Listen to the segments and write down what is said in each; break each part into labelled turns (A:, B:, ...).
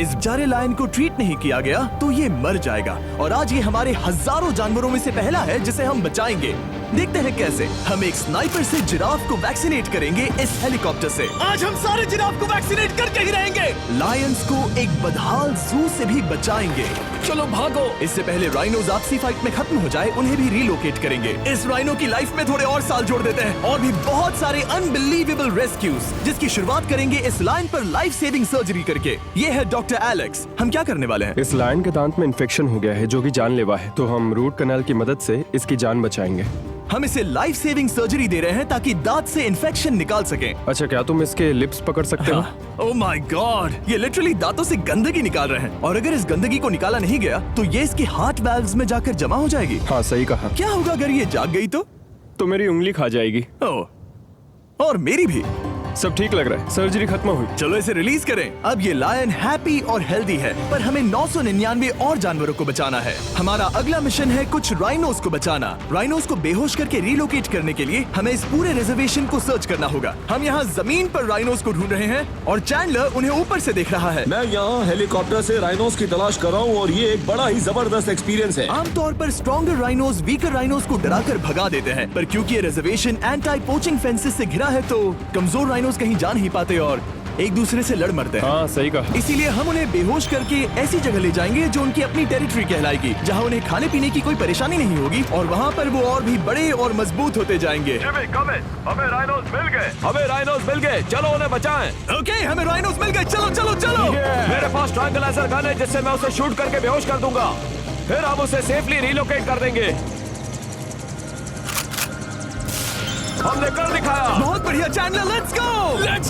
A: इस बेचारे लायन को ट्रीट नहीं किया गया तो ये मर जाएगा। और आज ये हमारे हजारों जानवरों में से पहला है जिसे हम बचाएंगे। देखते हैं कैसे। हम एक स्नाइपर से जिराफ को वैक्सीनेट करेंगे इस हेलीकॉप्टर से। आज हम सारे जिराफ को वैक्सीनेट करके ही रहेंगे। लायंस को एक बदहाल जू से भी बचाएंगे। चलो भागो। इससे पहले राइनोज आपसी फाइट में खत्म हो जाए, उन्हें भी रिलोकेट करेंगे। इस राइनो की लाइफ में थोड़े और साल जोड़ देते हैं और भी बहुत सारे अनबिलीवेबल रेस्क्यूज, जिसकी शुरुआत करेंगे इस लायन पर लाइफ सेविंग सर्जरी करके। ये है डॉक्टर एलेक्स। हम क्या करने वाले हैं?
B: इस लायन के दांत में इन्फेक्शन हो गया है जो कि जानलेवा है, तो हम रूट कैनाल की मदद से इसकी जान बचाएंगे।
A: हम इसे लाइफ सेविंग सर्जरी दे रहे हैं ताकि दांत से इन्फेक्शन निकाल सकें।
B: अच्छा, क्या तुम इसके लिप्स पकड़ सकते हो?
A: ओह माय गॉड, ये लिटरली दांतों से गंदगी निकाल रहे हैं। और अगर इस गंदगी को निकाला नहीं गया तो ये इसके हार्ट वाल्व्स में जाकर जमा हो जाएगी।
B: हाँ, सही कहा।
A: क्या होगा अगर ये जाग गई तो
B: मेरी उंगली खा जाएगी।
A: ओह, और मेरी भी।
B: सब ठीक लग रहा है, सर्जरी खत्म हुई।
A: चलो इसे रिलीज करें। अब ये लायन हैप्पी और हेल्दी है, पर हमें 999 और जानवरों को बचाना है। हमारा अगला मिशन है कुछ राइनोस को बचाना। राइनोस को बेहोश करके रिलोकेट करने के लिए हमें इस पूरे रिजर्वेशन को सर्च करना होगा। हम यहाँ जमीन पर राइनोस को ढूंढ रहे हैं और चैंडलर उन्हें ऊपर से देख रहा है।
C: मैं यहाँ हेलीकॉप्टर से राइनोस की तलाश कर रहा हूँ और ये एक बड़ा ही जबरदस्त एक्सपीरियंस है।
A: आमतौर पर स्ट्रॉन्गर राइनोस वीकर राइनोस को डराकर भगा देते हैं, पर क्योंकि ये रिजर्वेशन एंटी पोचिंग फेंसेस से घिरा है तो कमजोर राइनोस कहीं जा नहीं पाते और एक दूसरे से लड़ मरते हैं।
B: हाँ, सही कहा।
A: इसीलिए हम उन्हें बेहोश करके ऐसी जगह ले जाएंगे जो उनकी अपनी टेरिटरी कहलाएगी, जहाँ उन्हें खाने पीने की कोई परेशानी नहीं होगी और वहाँ पर वो और भी बड़े और मजबूत होते जाएंगे।
C: हमें राइनोस मिल गए। हमें राइनोस मिल गए, चलो उन्हें बचाएं।
A: ओके, हमें राइनोस मिल गए। चलो चलो चलो।
C: मेरे पास ट्रायंगलाइजर गन है जिससे मैं उसे शूट करके बेहोश कर दूंगा, फिर हम उसे सेफली रिलोकेट कर देंगे। हमने कर दिखाया।
A: बहुत बढ़िया चैंडलर, लेट्स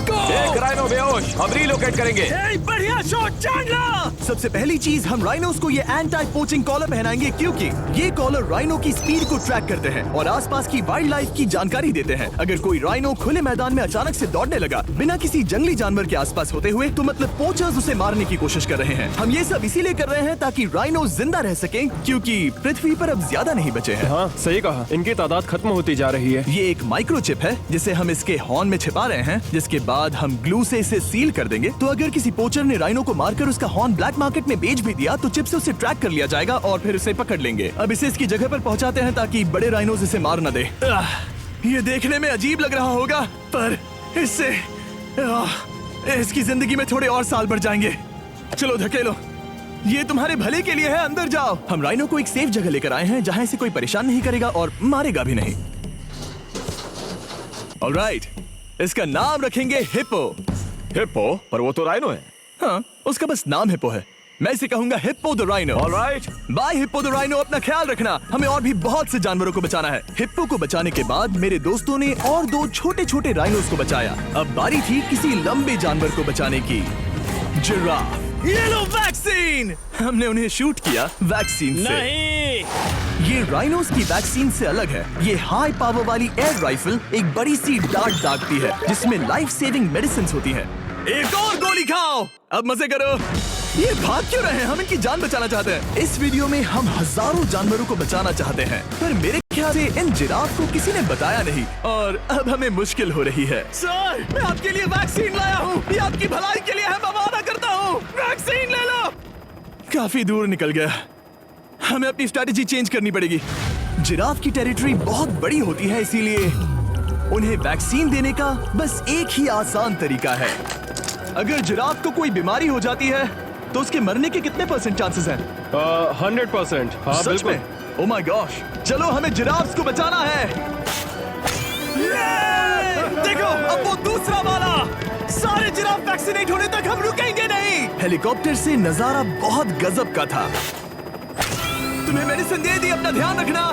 A: गो।
C: एक राइनो बेहोश, हम रिलोकेट करेंगे।
A: बढ़िया शॉट चैंडलर। सबसे पहली चीज, हम राइनोस को ये एंटी पोचिंग कॉलर पहनाएंगे क्योंकि ये कॉलर राइनो की स्पीड को ट्रैक करते हैं और आसपास की वाइल्ड लाइफ की जानकारी देते हैं। अगर कोई राइनो खुले मैदान में अचानक से दौड़ने लगा बिना किसी जंगली जानवर के आसपास होते हुए, तो मतलब पोचर्स उसे मारने की कोशिश कर रहे हैं। हम ये सब इसीलिए कर रहे हैं ताकि राइनो जिंदा रह सके, क्योंकि पृथ्वी पर अब ज्यादा नहीं बचे हैं।
B: हाँ, सही कहा। इनकी तादाद खत्म होती जा रही है।
A: ये एक माइक्रोचिप है जिसे हम इसके हॉर्न में छिपा रहे हैं, जिसके बाद हम ग्लू से इसे सील कर देंगे। तो अगर किसी पोचर ने राइनो को मारकर उसका हॉर्न ब्लैक मार्केट में बेच भी दिया तो चिप से उसे ट्रैक कर लिया जाएगा और फिर उसे पकड़ लेंगे। अब इसे इसकी जगह पर पहुंचाते हैं ताकि बड़े राइनोस इसे मार न दे। ये देखने में अजीब लग रहा होगा, पर इससे इसकी जिंदगी में थोड़े और साल बढ़ जाएंगे। चलो धकेलो, ये तुम्हारे भले के लिए है, अंदर जाओ। हम राइनो को एक सेफ जगह लेकर आए हैं जहाँ इसे कोई परेशान नहीं करेगा और मारेगा भी नहीं। ऑलराइट, इसका नाम रखेंगे हिप्पो।
C: हिप्पो? पर वो तो राइनो है।
A: हाँ, उसका बस नाम हिप्पो है। मैं इसे कहूंगा hippo the rhino.
C: Alright.
A: Bye hippo the rhino. अपना ख्याल रखना, हमें और भी बहुत से जानवरों को बचाना है। हिप्पो को बचाने के बाद मेरे दोस्तों ने और 2 छोटे छोटे राइनोस को बचाया। अब बारी थी किसी लंबे जानवर को बचाने की। जिराफ। ये लो वैक्सीन। हमने उन्हें शूट किया वैक्सीन से।
C: नहीं।
A: ये राइनोस की वैक्सीन से अलग है। ये हाई पावर वाली एयर राइफल एक बड़ी सी डार्ट दागती है जिसमें लाइफ सेविंग मेडिसिन होती है। एक और गोली खाओ, अब मजे करो। ये भाग क्यों रहे हैं? हम इनकी जान बचाना चाहते हैं। इस वीडियो में हम हजारों जानवरों को बचाना चाहते हैं, पर मेरे ख्याल से इन जिराफ को किसी ने बताया नहीं और अब हमें मुश्किल हो रही है। सर, मैं आपके लिए वैक्सीन लाया हूँ। ये आपकी भलाई के लिए है, मैं वादा करता हूँ। वैक्सीन ले लो। काफी दूर निकल गया, हमें अपनी स्ट्रैटेजी चेंज करनी पड़ेगी। जिराफ की टेरिटरी बहुत बड़ी होती है, इसीलिए उन्हें वैक्सीन देने का बस एक ही आसान तरीका है। अगर जिराफ को कोई बीमारी हो जाती है तो उसके मरने के कितने % चांसेस हैं?
B: 100%। हाँ,
A: सच
B: बिल्कुल।
A: में? ओह माय गॉश, चलो हमें जिराफ्स को बचाना है। देखो, अब वो दूसरा वाला। सारे जिराफ वैक्सीनेट होने तक हम रुकेंगे नहीं। हेलीकॉप्टर से नजारा बहुत गजब का था। तुम्हें मेडिसिन दे दी, अपना ध्यान रखना।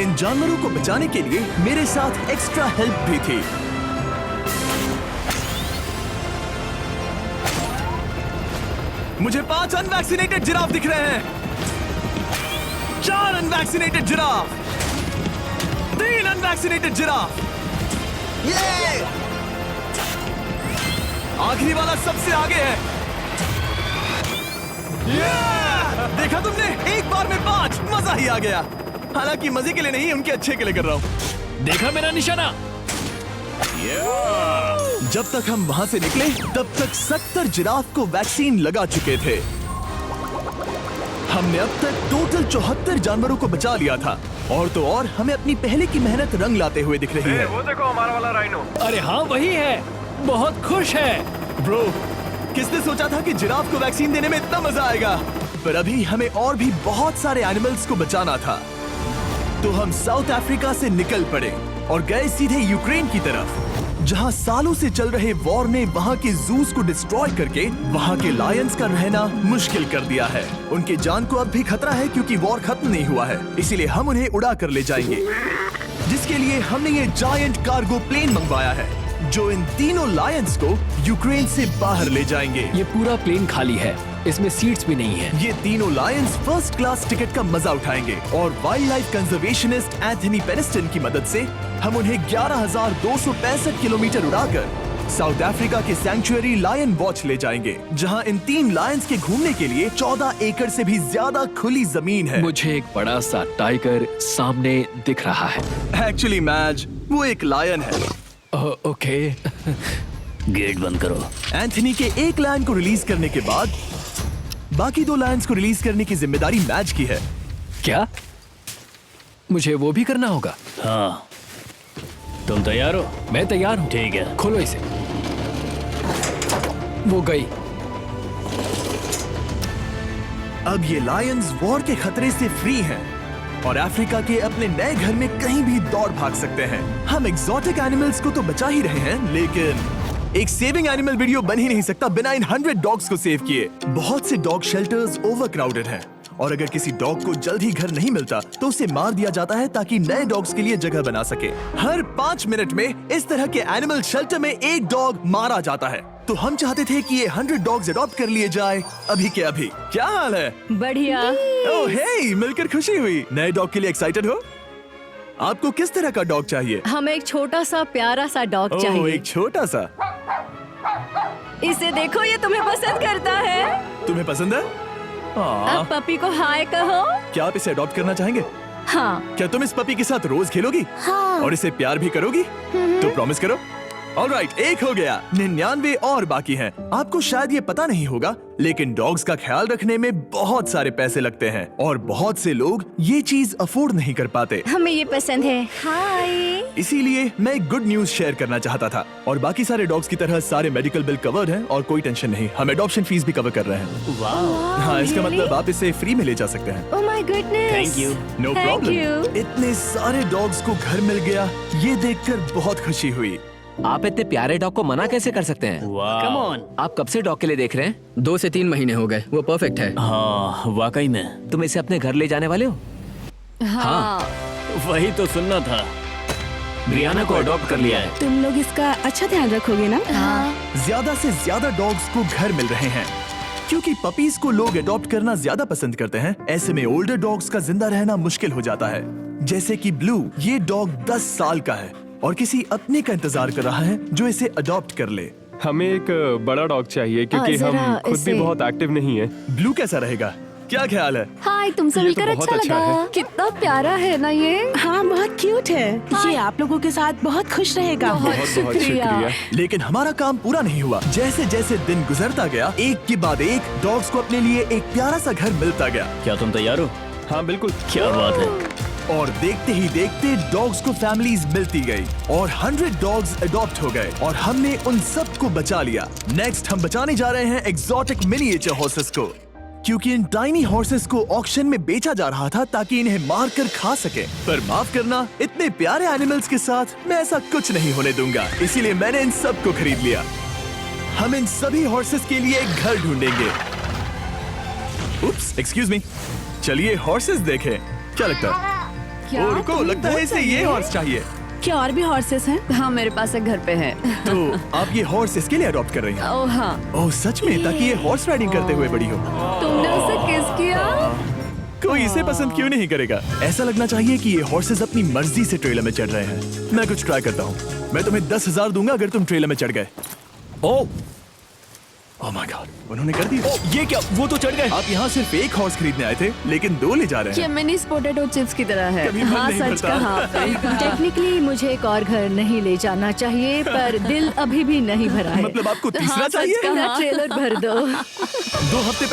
A: इन जानवरों को बचाने के लिए मेरे साथ एक्स्ट्रा हेल्प भी थी। मुझे 5 अनवैक्सीनेटेड जिराफ दिख रहे हैं। 4 अनवैक्सीनेटेड जिराफ, 3 अनवैक्सीनेटेड जिराफ। ये आखिरी वाला सबसे आगे है। देखा तुमने, एक बार में 5। मजा ही आ गया। हालांकि मजे के लिए नहीं, उनके अच्छे के लिए कर रहा हूँ।
D: देखा मेरा निशाना?
A: जब तक हम वहाँ से निकले तब तक 70 जिराफ को वैक्सीन लगा चुके थे। हमने अब तक टोटल 74 जानवरों को बचा लिया था। और तो और हमें अपनी पहले की मेहनत रंग लाते हुए दिख रही है।
C: वो देखो हमारा वाला राइनो।
D: अरे हाँ वही है, बहुत खुश है।
A: ब्रो, किसने सोचा था कि जिराफ को वैक्सीन देने में इतना मजा आएगा? पर अभी हमें और भी बहुत सारे एनिमल्स को बचाना था। तो हम साउथ अफ्रीका से निकल पड़े और गए सीधे यूक्रेन की तरफ, जहां सालों से चल रहे वॉर ने वहां के जूस को डिस्ट्रॉय करके वहां के लायंस का रहना मुश्किल कर दिया है। उनके जान को अब भी खतरा है क्योंकि वॉर खत्म नहीं हुआ है, इसीलिए हम उन्हें उड़ा कर ले जाएंगे, जिसके लिए हमने ये जायंट कार्गो प्लेन मंगवाया है जो इन तीनों लायंस को यूक्रेन से बाहर ले जाएंगे।
D: ये पूरा प्लेन खाली है, इसमेमें सीट्स भी नहीं है।
A: ये तीनों लायंस फर्स्ट क्लास टिकट का मजा उठाएंगे और वाइल्ड लाइफ कंजर्वेशनिस्ट एंथनी पेनिस्टन की मदद से हम उन्हें 11,265 किलोमीटर उड़ाकर साउथ अफ्रीका के सैंक्चुअरी लायन वॉच ले जाएंगे, जहां इन 3 लायंस के घूमने के लिए 14 एकड़ से भी ज्यादा खुली जमीन है।
D: मुझे एक बड़ा सा टाइगर सामने दिख रहा है।
A: एक्चुअली मैच, वो एक लायन है।
D: ओके।
E: गेट बंद करो।
A: एंथनी के एक लायन को रिलीज करने के बाद बाकी 2 लायंस को रिलीज करने की जिम्मेदारी मैच की है।
D: क्या मुझे वो भी करना होगा?
E: हाँ, तुम तैयार हो?
D: मैं तैयार हूँ।
E: ठीक है।
D: खोलो इसे। वो गई।
A: अब ये लायंस वॉर के खतरे से फ्री हैं और अफ्रीका के अपने नए घर में कहीं भी दौड़ भाग सकते हैं। हम एग्जॉटिक एनिमल्स को तो बचा ही रहे हैं, लेकिन एक सेविंग एनिमल वीडियो बन ही नहीं सकता बिना इन 100 डॉग्स को सेव किए। बहुत से डॉग शेल्टर्स ओवरक्राउडेड हैं और अगर किसी डॉग को जल्द ही घर नहीं मिलता तो उसे मार दिया जाता है ताकि नए डॉग्स के लिए जगह बना सके। हर 5 मिनट में इस तरह के एनिमल शेल्टर में एक डॉग मारा जाता है। तो हम चाहते थे कि ये 100 डॉग्स अडॉप्ट कर लिए जाए अभी के अभी। क्या हाल है?
F: बढ़िया।
A: ओह हे, मिलकर खुशी हुई। नए डॉग के लिए एक्साइटेड हो? आपको किस तरह का डॉग चाहिए?
F: हमें एक छोटा सा प्यारा सा डॉग
A: ओह,
F: चाहिए।
A: एक छोटा सा।
F: इसे देखो, ये तुम्हें पसंद करता है।
A: तुम्हें पसंद है?
F: अब पपी को हाय कहो।
A: क्या आप इसे अडॉप्ट करना चाहेंगे?
F: हाँ।
A: क्या तुम इस पपी के साथ रोज खेलोगी?
F: हाँ।
A: और इसे प्यार भी करोगी? तो प्रॉमिस करो। ऑलराइट, एक हो गया। 99 और बाकी हैं। आपको शायद ये पता नहीं होगा, लेकिन डॉग्स का ख्याल रखने में बहुत सारे पैसे लगते हैं और बहुत से लोग ये चीज अफोर्ड नहीं कर पाते।
F: हमें ये पसंद है। हाय।
A: इसीलिए मैं एक गुड न्यूज शेयर करना चाहता था। और बाकी सारे डॉग्स की तरह सारे मेडिकल बिल कवर्ड हैं और कोई टेंशन नहीं। हम एडॉप्शन फीस भी कवर कर रहे हैं। हाँ, इसका
F: really?
A: मतलब आप इसे फ्री में ले जा सकते हैं।
F: Oh my goodness.
E: Thank you.
A: No
F: Thank
A: problem.
F: you.
A: इतने सारे डॉग्स को घर मिल गया, ये देखकर बहुत खुशी हुई।
G: आप इतने प्यारे डॉग को मना कैसे कर सकते हैं?
E: Come on.
G: आप कब से डॉग के लिए देख रहे हैं?
D: 2 से 3 महीने हो गए, वो परफेक्ट है।
E: हाँ, वाकई में।
G: तुम इसे अपने घर ले जाने वाले हो?
F: हाँ।
E: वही तो सुनना था। ब्रियाना को अडॉप्ट कर लिया है।
H: तुम लोग इसका अच्छा ध्यान रखोगे ना?
F: हाँ।
A: ज्यादा से ज्यादा डॉग्स को घर मिल रहे हैं क्योंकि पपीज को लोग अडॉप्ट करना ज्यादा पसंद करते हैं। ऐसे में ओल्डर डॉग्स का जिंदा रहना मुश्किल हो जाता है। जैसे कि ब्लू, ये डॉग 10 साल का है और किसी अपने का इंतजार कर रहा है जो इसे अडॉप्ट कर ले।
B: हमें एक बड़ा डॉग चाहिए क्योंकि
F: जरा
B: हम खुद भी
F: इसे-
B: बहुत एक्टिव नहीं है।
A: ब्लू कैसा रहेगा? क्या ख्याल है?
F: हाय, तुमसे
B: ये तो
F: मिलकर
B: बहुत
F: अच्छा
B: अच्छा
F: लगा।
B: है।
F: कितना प्यारा है ना ये।
H: हाँ, बहुत क्यूट है। ये आप लोगों के साथ बहुत खुश रहेगा।
F: बहुत
B: बहुत
F: शुक्रिया।
B: शुक्रिया।
A: लेकिन हमारा काम पूरा नहीं हुआ। जैसे जैसे दिन गुजरता गया, एक के बाद एक डॉग्स को अपने लिए एक प्यारा सा घर मिलता गया।
E: क्या तुम तैयार हो?
B: हाँ बिल्कुल।
E: क्या बात है।
A: और देखते ही देखते डॉग्स को फैमिलीज मिलती गई और 100 डॉग्स अडॉप्ट हो गए और हमने उन सब को बचा लिया। नेक्स्ट हम बचाने जा रहे हैं एग्जॉटिक मिनिएचर हॉर्सेस को, क्योंकि इन टाइनी हॉर्सेस को ऑक्शन में बेचा जा रहा था ताकि इन्हें मारकर खा सके। पर माफ करना, इतने प्यारे एनिमल्स के साथ मैं ऐसा कुछ नहीं होने दूंगा। इसीलिए मैंने इन सब को खरीद लिया। हम इन सभी हॉर्सेस के लिए एक घर ढूंढेंगे। उप्स, एक्सक्यूज मी। चलिए हॉर्सेस देखें। क्या लगता है?
F: क्या?
A: ओ, रुको, लगता है इसे ये हॉर्स चाहिए।
H: क्या और भी हॉर्सेस हैं?
F: हाँ, मेरे पास एक घर पे है।
A: तो आप ये हॉर्स इसके लिए अडॉप्ट कर रही हैं?
F: ओह हाँ।
A: ओह सच में? ताकि ये हॉर्स राइडिंग करते हुए बड़ी हो।
F: तुमने उसे किस किया?
A: कोई इसे पसंद क्यों नहीं करेगा? ऐसा लगना चाहिए कि ये हॉर्सेस अपनी मर्जी से ट्रेलर में चढ़ रहे हैं। मैं कुछ ट्राई करता हूँ। मैं तुम्हें 10,000 दूंगा अगर तुम ट्रेलर में चढ़ गए।
G: ओ,
A: ओह माय गॉड, उन्होंने कर दिया।
E: ये क्या, वो तो चढ़ गए।
A: आप यहाँ सिर्फ एक हॉर्स खरीदने आए थे, लेकिन 2 ले जा रहे
F: ये
A: हैं।
F: मिनी पोटैटो चिप्स की तरह है।
A: कभी मन
F: हाँ,
A: नहीं
F: सच
A: भरता।
F: कहा आपने।
I: टेक्निकली मुझे एक और घर नहीं ले जाना चाहिए, पर दिल अभी भी नहीं भरा है।
A: मतलब आपको तीसरा
F: हाँ, सच
A: चाहिए?
F: कहा।
I: मेरा ट्रेलर भर दो।
A: 2 हफ्ते